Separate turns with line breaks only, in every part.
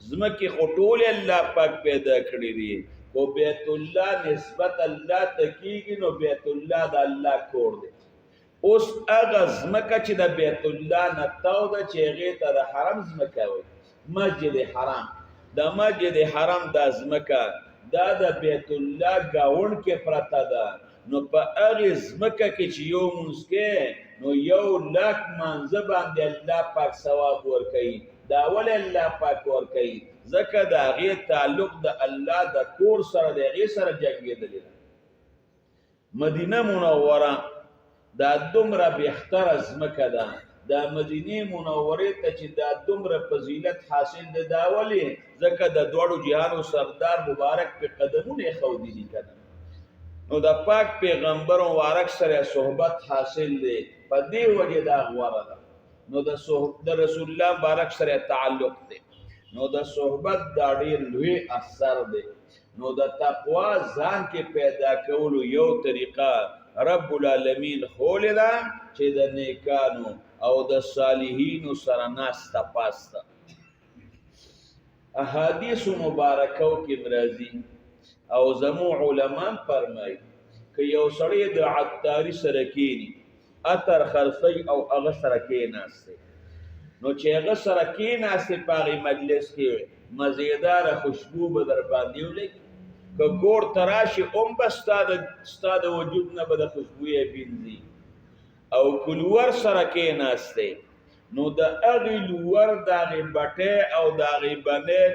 زمکه خو ټول الله پاک پیدا کړی دي خو بیت الله نسبت الله ته کیږي نو بیت الله د الله کور دی اوس هغه زمکه چې د بیت الله نه تاو ده چې هغې ته د حرم زمکه وایي مسجد حرام د مسجد حرام دا زمکه دا د بیت الله ګاونډ کې پرته ده نو په هغې زمکه کې چې یو مونځ کې نو 1,00,000 مانځه باندې الله پاک ثواب ورکوي دا ولې الله پاک ورکوي ځکه د هغې تعلق د الله د کور سره د هغې سره جنګېدلی ده مدینه منوره دا دومره بهتره ځمکه ده دا مدینې منورې ته چې دا دومره فضیلت حاصل ده دا ولې ځکه د دواړو جهانو سردار مبارک په قدمونه ایښودي دي که نو د پاک پیغمبر مبارک سره صحبت حاصل دی په دې وجې دا غوره ده نو د رسول الله مبارک سره تعلق دی نو د صحبت دا ډېر لوی اثر دی نو د تقوا ځان کې پیدا کولو یو طریقه رب العالمین خولې ده چې د نیکانو او د صالحینو سره ناسته پاسته احادیثو مبارکو کې راځي او زمو علما فرمایي که یو سړی د عطاري سره کینی عطر خرڅوي او هغه سره کېناستی نو چې هغه سره کېناستی په هغې مجلس کې مزیداره خوشبو به در باندې ولګي که ګور ته راشي هم به ستا د وجود نه به د خوشبویې بینځي او که لور سره کېناستی نو د هغې لور د هغې بټۍ او د هغې بنۍ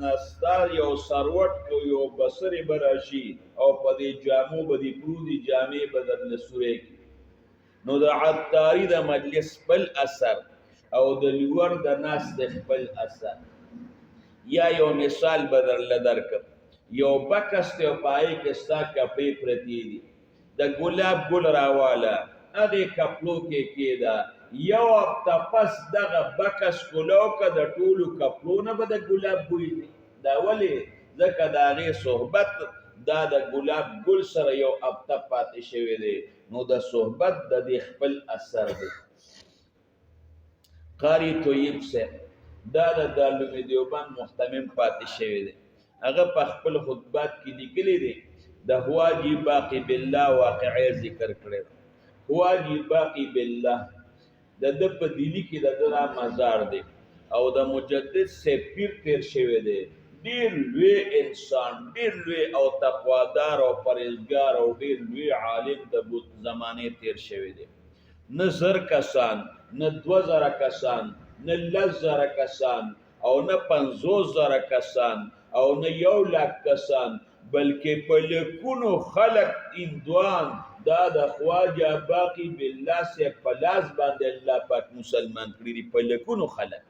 نه ستا یو سروټ او یو بسرې به راشي او په دې جامو به دې پروتې جامې به درله سورې کړي نو د عطاري د مجلس خپل اثر او د لور د ناستې خپل اثر یا یو مثال به درله درکړم یو بکس دی او په هغې کې ستا کپړې پرتې دي د ګلاب ګل راواله هغې کپړو کې کېده یو هفته پس دغه بکس کولو که د ټولو کپړو نه به د ګلاب بوی دی دا ولې ځکه د هغې صحبت دا د ګلاب ګل سره یو هفته پاتې شوی دی نو د صحبت د دې خپل اثر دی قاری طیب صاحب دا د دارالعلوم دیوبند محتمم پاتې شوی دی هغه په خپل خطبات کې لیکلی دی د خواجه باقی بالله واقعه ذکر کړی خواجه باقی بالله د ده په دلی کې د ده دا مزار دی او د مجدد صاحب پیر تیر شوی دی ډېر لوی انسان ډېر لوی او تقوادار او پرهیزګار او ډېر لوی عالم د زمانې تیر شوی دی نه 1,000 کسان نه 2,000 کسان نه 10,000 کسان او نه 50,000 کسان او نه 1,00,000 کسان بلکې په لکونو خلق هندوان دا د خواجه باقی بالله صاحب په لاس باندې الله پاک مسلمان کړي دي په لکونو خلق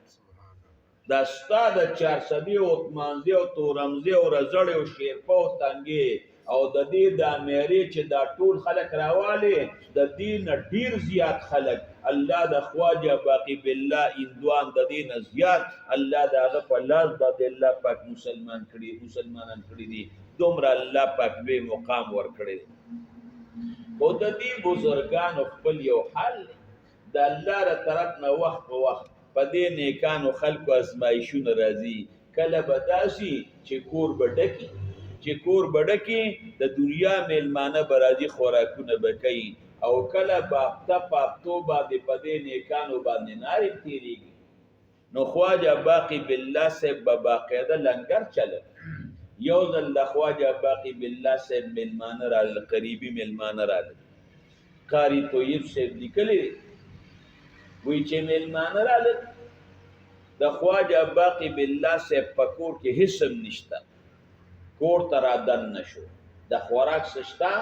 دا ستا د 400 او عثمانزي او تورمزي او رزړې او شیرپه او تنګې او د دې د امیرې چې دا ټول خلق راوالي د دې نه ډېر زیات خلق الله د خواجه باقی بالله هندوان د دې نه زیات الله د هغه په لاس باندې الله پاک مسلمان کړي دي دومره الله پاک لوی مقام ورکړی دی خو د دې بزرګانو خپل یو حال دی د الله له طرف نه وخت په وخت په دې نیکانو خلکو ازمایښونه راځي کله به داسې چې کور به ډکي د دنیا میلمانه به راځي خوراکونه به کوي او کله به هفته په هفتو باندې په دې نیکانو باندې نارې تېرېږي نو خواجه باقی بالله صاحب به باقاعده لنګر چلوي یو ځل د خواجه باقی بالله صاحب میلمانه راغلل قریبي میلمانه راغلل قاری طیب صاحب لیکلی دی وایي چې میلمانه راغلل د خواجه باقی بالله صاحب په کور کې هېڅ هم نشته کور ته رادننه شو د خوراک څه شته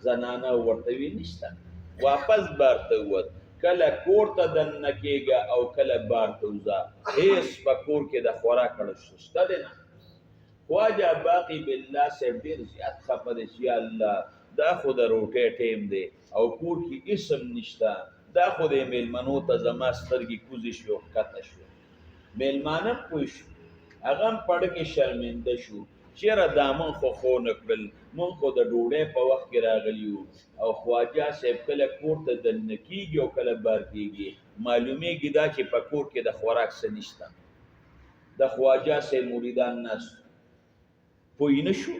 زنانه ورته وي نشته واپس بار ته ووت کله کور ته دننه کېږه او کله بار ته وځه هېڅ په کور کې د خوراک اړه شته دی نه خواجه باقی بالله صاحب ډېر زیات خفه دی چې یا الله دا خو د روټۍ ټیم دی او کور کې هېڅ هم نشته دا خو د میلمنو ته زما سترګې کوزې شوې او ښکته شوې میلمانه پوه شو هغه هم پړه کې شرمنده شو چېره دا مونږ خو ښو نه کړل مونږ خو د ډوډۍ په وخت کې راغلي یو او خواجه صاحب کله کور ته دننه کېږي او کله بار کېږي معلومیږي دا چې په کور کې د خوراک څه نشته د خواجه سے مریدان ناس پوی نشو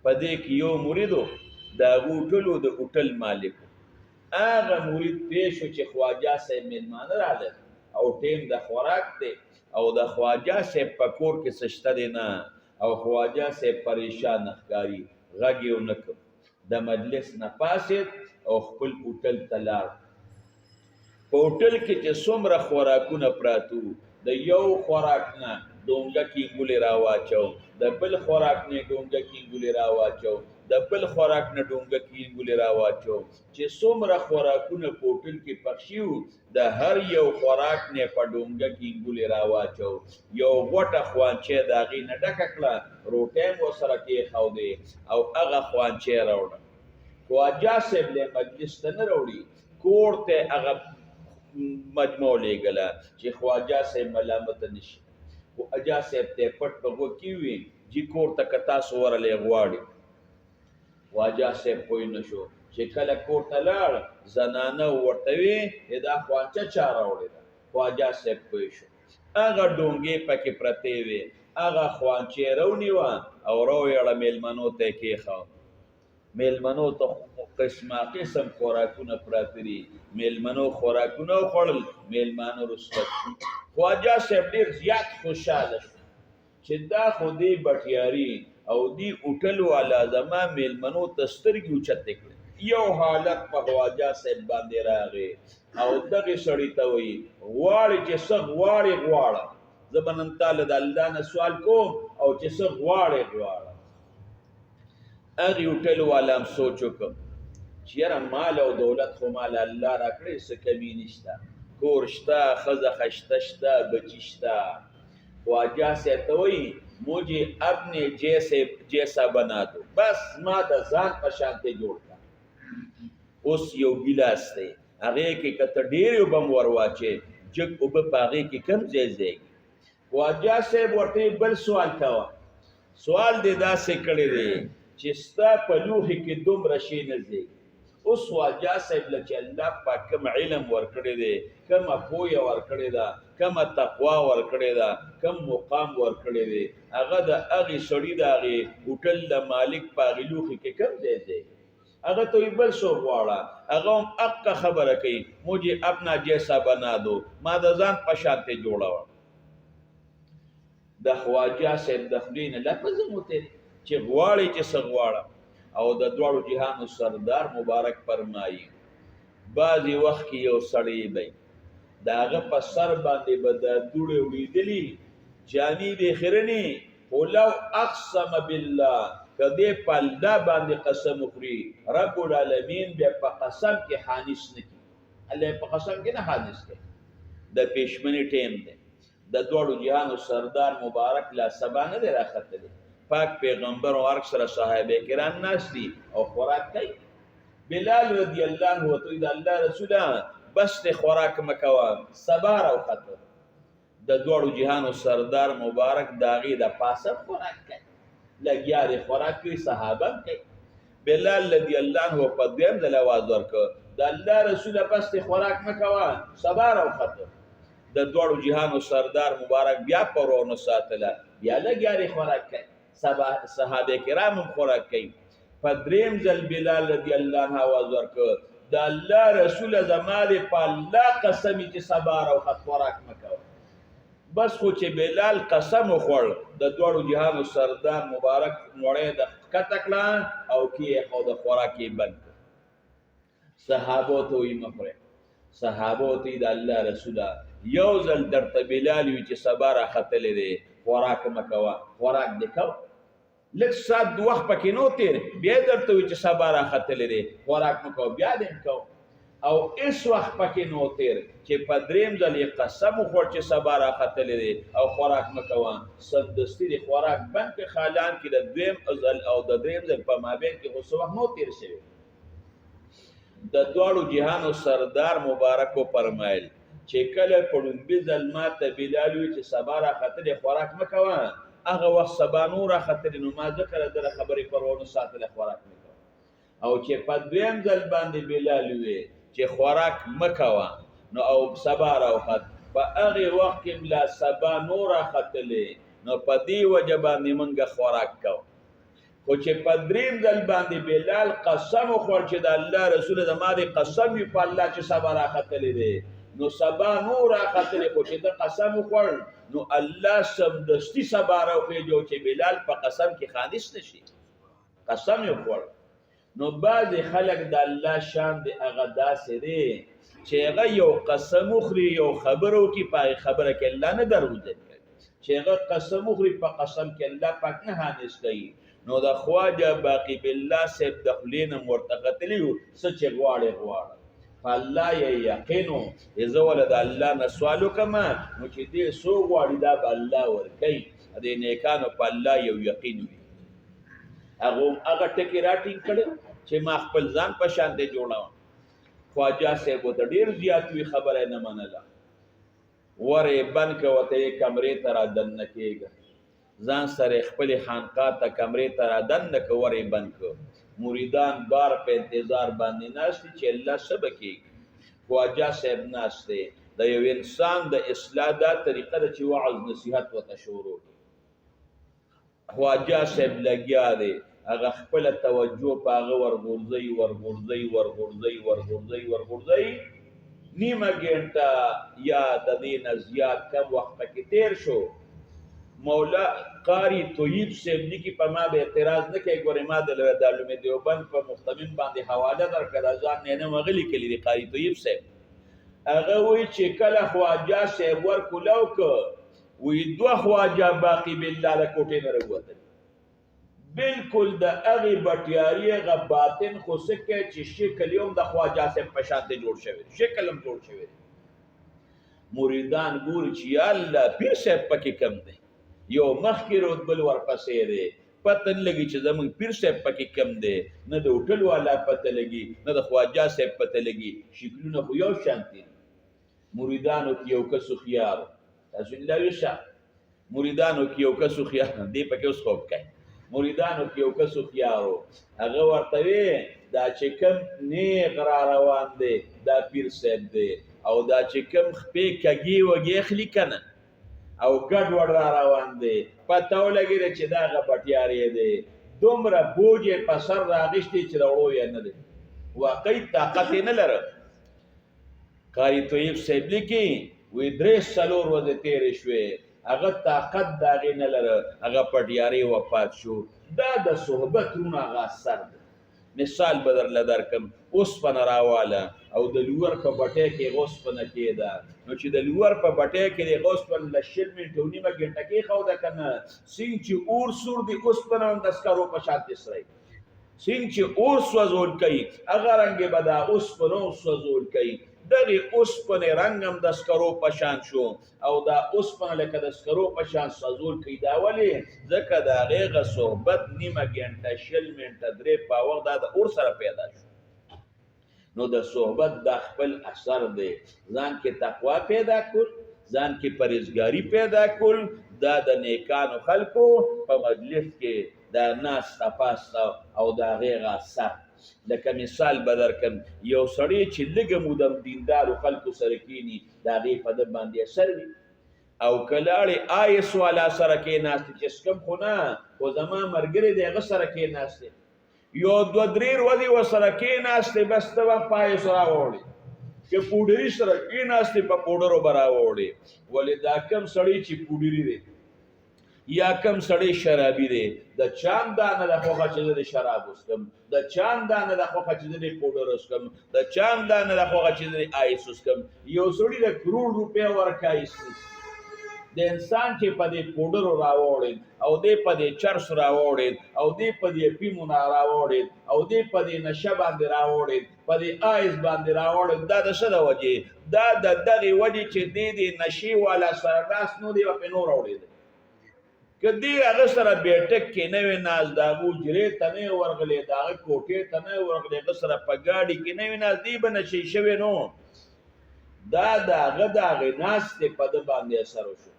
په دې کې یو مریدو د هوټلو د هوټل مالک هغه مرید پیښ شو چې خواجه سے میلمانه راغله او ټیم د خوراک دی او د خواجه سے پکور کې سشته دی نه او خواجه سے پریشان ښکاری غږ یې ونه کړ د مجلس نه پاسید او خپل هوټل ته لاړ په هوټل کې چې څومره خوراکونه پراتو د یو خوراک نه ډونګه کینګولې راواچو د بل خوراک نه ډونګه کینګولې راواچو د بل خوراک نه ډونګه کینګولې راواچو چې څومره خوراکونه په هوټل کې پخشیو د هر یو خوراک نه په ډونګه کینګولې راواچو یو غوټه خوانچه د هغې نه ډکه کړه روټۍ مو سره کېښودې او هغه خوانچه راوړه خواجه صاحب له مجلس ته نه راوړي کور ته هغه مجموع لېږله چې خواجه صاحب ملامته نشي خواجه صاحب ته پټ په غوږ کې وي چې کور ته که تاسو ورلی غواړي خواجه صاحب پوه نه شو چې کله کور ته لاړ زنانه ورته وي دا خوانچه چا راوړې ده خواجه صاحب پوه شو هغه ډونګې پکې پرتې وې هغه خوانچې راونیوه او راویړه میلمنو ته یې کېښوده میلمنو ته قسمه قسم خوراکونه پراته دي میلمنو خوراکونه وخوړل میلمانه رخصت شو خواجه صاحب ډېر زیات خوشحاله شو چې دا خو دې بټیاري او دې هوټل والا زما میلمنو ته سترګې اوچتې کړې یو حالت په خواجه صاحب باندې راغی او دغې سړي ته وایي غواړې چې څه غواړې غواړه زه به نن تاله د الله نه سوال کوم او چې څه غواړې غواړه هغې هوټل والا هم سوچ وکړ چې یاره مال او دولت خو مال الله راکړی څه کمي نشته کور شته ښځه ښایسته شته بچي شته خواجه صاحب ته وایي مجھے اپنے جیسا بنا دو بس ما د ځان په شانتې جوړ کړه اوس یو ګیلاس دی هغې کې که ته ډېرې اوبه م ور واچې جګ اوبه په هغې کې کم ځای ځایږي خواجه صاحب ورته بل سوال کوه سوال دې داسې کړی دی چې ستا په لوښي کې دومره شی نه ځایږي اوس خواجه صاحب له چې الله پاک کوم علم ورکړی دی کومه پویه ورکړې ده کومه تقوا ورکړې ده کوم مقام ورکړی دی هغه د هغې سړي د هغې هوټل د مالک په هغې لوښي کې کم ځای ځایږي هغه ته وایي بل څوک غواړه هغه هم حقه خبره کوي مجھے اپنا جیسا بنا دو ما د ځان په شانتې جوړوه د خواجه صاحب د خولې نه لفظ هم وتی چې غواړي چې څه غواړه او د دواړو جهانو سردار مبارک فرمایي بعضې وخت کې یو سړی دی د هغه په سر باندې به د دوړې وړېدلي جامې به خیرنې خو لو اقسم بالله که دې په الله باندې قسم وخوري رب العالمین بیا په قسم کې حانس نه کړي الله په قسم کې نه حانس کوي د پېشمنې ټیم دی د دواړو جهانو سردار مبارک لا سبا نه دی راختلی پاک پیغمبر او ارک سره صحابه کرام ناست دي او خوراک کوي بلال رضی الله عنه ورته د الله رسوله بس ته خوراک مکوه سبا راوخته د دواړو جهانو سردار مبارک د هغې د پاسه خوراک کوي لګیا دی خوراک کوي صحابه هم کوي بلال رضی الله عنه په دویم ځل اواز ورکړ د الله رسوله بس ته خوراک مکوه سبا راوخته د دواړو جهانو سردار مبارک بیا پروا ونه ساتله بیا لګیا دی خوراک کوي صحابه کرام هم خوراک کوي په دریم ځل بلال رضی الله عنه آواز ورکړ د الله رسوله زما دې په الله قسم چې سبا راوخت خوراک مه کوه بس خو چې بلال قسم وخوړ د دواړو جهانو سردار مبارک نوړی د ښکته کړه او کېښوده خوراک یې بند کړ صحابو ته وایي مه خورئ صحابو ته د الله رسوله یو ځل درته بلال وي چې سبا راختلی دی خوراک مه کوه خوراک دې کوه لږ ساعت د وخت پکې نو تېر بیا یې درته وي چې سبا راختلی دی خوراک مه کوه بیا دې کوه او هېڅ وخت پکې نو تېر چې په دریم ځل یې قسم وخوړ چې سبا راختلی دی او خوراک مه کوه سمدستي د خوراک بند کړې خالان کې د دویم ځل او د دریم ځل په مابین کې خو څه وخت نو تېر شوی د دواړو جهانو سردار مبارک وفرمایل چې کله په لومبي ځل ما ته بلال وي چې سبا راختلی خوراک مه کوه هغه وخت سبا نو راختلی نو ما ځکه د ده خبرې پروا نه ساتلی خوراک مه کوه او چې په دویم ځل باندې بلال وي چې خوراک مه کوه نو او سبا راوخت په هغې وخت کې لا سبا نوره ختلې، نو په دې وجه باندې موږ خوراک کوو. خو چې په دریم ځل باندې بلال قسم وخوړ چې د الله رسول زما دې قسم وي په الله چې سبا راختلی دی، نو سبا نور راختلی، خو چې ده قسم وخوړ نو الله سمدستي سبا راوخېږي چې بلال په قسم کې خانس نه شي، قسم یې وخوړ. نو بعضې خلک د الله شان دی هغه داسې دی چې هغه یو قسم وخوري یو خبره وکړي په هغې خبره کې الله نه دروغجن کوي، چې هغه قسم وخوري په قسم کې الله پاک نه خانس کوي. نو د خواجه باقی بالله صاحب د خولې نه ورته ختلي وو څه چې غواړې غواړه، په الله یې یقین و چې زه وله د الله نه سوال وکړم نو چې دې څو غواړي دا به الله ورکوي. د نیکانو په الله یو یقین وي. هغه ټکي راټینګ کړی چې ما خپل ځان په شان دی جوړوم. خواجه صاحب ورته ډېر زیات وي خبره یې نه منله. ور یې بند که ورته یې کمرې ته را دننه کېږه، ځان سره خپل خانقاه ته کمرې ته را دننه که ور یې بند که. مریدان بار په انتظار باندې ناست دي چې الله څه به کېږي. خواجه صاحب ناست دی. د یو انسان د اصلاح دا طریقه ده چې وعظ نصیحت ورته شروع کړي. خواجه صاحب لګیا دی، هغه خپله توجه په هغه ورغورځوي ورغورځوي ورغورځوي ورغورځوي ورغورځوي. نیمه ګنټه یا د دې نه زیات کم وخت پکې تیر شو. مولا قاری طیب صاحب لیکي په ما به اعتراض نه کوي، ګورې ما د علوم دیوبند په مختمن باندې حواله درکړه، ځان نه نه مغلي کلی دی قاری طیب صاحب. هغه وایي چې کله خواجه صاحب ور کولاو که وایي دوه خواجه باقي بالله د کوټې نه راووتل. بالکل د هغې بټیاري هغه باطن خو څه کوي چې شکل یې هم د خواجه صاحب په شان دی جوړ شوی، شکل هم جوړ شوی. مریدان ګوري چې یا الله پیر صاحب پکې کم دی، یو مخکې رود بل ورپسې دی، پته نه لګي چې زموږ پیر صاحب پکې کم دی، نه د هوټل والا پته لګي نه د خواجه صاحب پته لګي، شکلونه خو یو شانتي. مریدانو کې یو کس هوښیار، تاسو لیدلی شه مریدانو کې یو کس هوښیار دی پکې اوس خوب کوي. مریدانو کې یو کس هوښیار و، هغه ورته وی دا چې کوم نیغ را روان دی دا پیر صاحب دی، او دا چې کوم خپې کږې وږې اخلي که نه او ګډ وډ را روان دی، پته ولګېده چې دا هغه بټیاری دی. دومره بوج یې په سر راغېشتی چې د وړو یې نه دی، واقعي طاقت یې نه لره. قاری طیب صاحب لیکي وایي 3-4 ورځې تېرې شوې، هغه طاقت د هغې نه لره، هغه پټیاری وفات شو. دا د صحبت رونه هغه اثر دی. مثال به درله درکړم، اوسپنه راواله او د لور په بټۍ کې هغه اوسپنه کېده، نو چې د لور په بټۍ کې د هغه اوسپنه له 20 منټه او نیمه ګنټه کېښوده که نه، سینګ چې اور سور دی اوسپنه هم د سکرو په شان تسری، سینګ چې اور سوځول کوي هغه رنګ به دا اوسپنه سوځول کوي. دغې اوسپنې رنګ هم د سکرو په شان شو او دا اوسپنه لکه د سکرو په شان سوځول کوي. دا ولې؟ ځکه د هغې هغه صحبت نیمه ګنټه 20 منټه 3 پاوه دا د اور سره پیدا شو. نو د صحبت دا خپل اثر دی. ځان کې تقوا پیدا کول، ځان کې پرهیزګاري پیدا کول، دا د نیکانو خلکو په مجلس کې دا ناسته پاسته او د هغې هغه اثر. لکه مثال به درکړم، یو سړی چې لږه موده دیندارو خلکو سره کښېني د هغې په ده باندې اثر وي، او که لاړې آیس والا سره کښېناستې چې سکم خو نه خو زما ملګری دی هغه سره کښېناستې، یو 2-3 ورځې ورسره کښېناستې بس ته به په آیس راوړې، که پوډري سره کښېناستې په پوډرو به راوړې. ولې دا کم سړی چې پوډري دی یا کم سړی شرابي دی، د چام دا نه ده خوښه چې زه د شراب وڅښم، د چام دا نه ده خوښه چې زه د پوډر وڅښم، د چام دا نه ده خوښه چې زه د آیس وڅښم. یو سړي د کروڑ روپۍ ورکه ایستي، د انسان چې په دې پوډرو راوړېد او دی په دې چرس راوړېد او دی په دې افیمو راوړېد او دی په دې نشه باندې راوړېد، په دې آیس باندې راوړېد، دا د څه د وجې؟ دا د دغې وجې چې دی د نشې والا سره ناست نو دی به پرې نور راوړېد. که دی هغه سره بیټک کې نه وي ناست، د هغه حجرې ته نه وي ورغلی، د هغه کوټې ته نه وي ورغلی، هغه سره په ګاډي کې نه وي ناست، دی به نشی شوی نو. دا د هغه د هغې ناستې په ده باندې اثر وشو.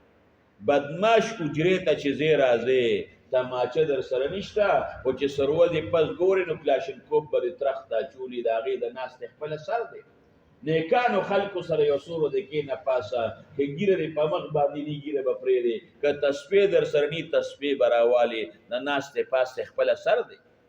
بدماش حجرې ته چې ځې راځې تماچه در سره نشته، خو چې سروه دې پس ګورې نو کلاشینکوف به دې ترخ ته اچولي، د هغې د ناستې خپل اثر دی. نیکانو خلکو سره یو سورو د کې نه پاسه که ګیره دې په مخ باندې نی ګیره به پرېږدې که تسبیح در سره نی تسبیح به راوالې نه ناستې پاستې خپله سر دی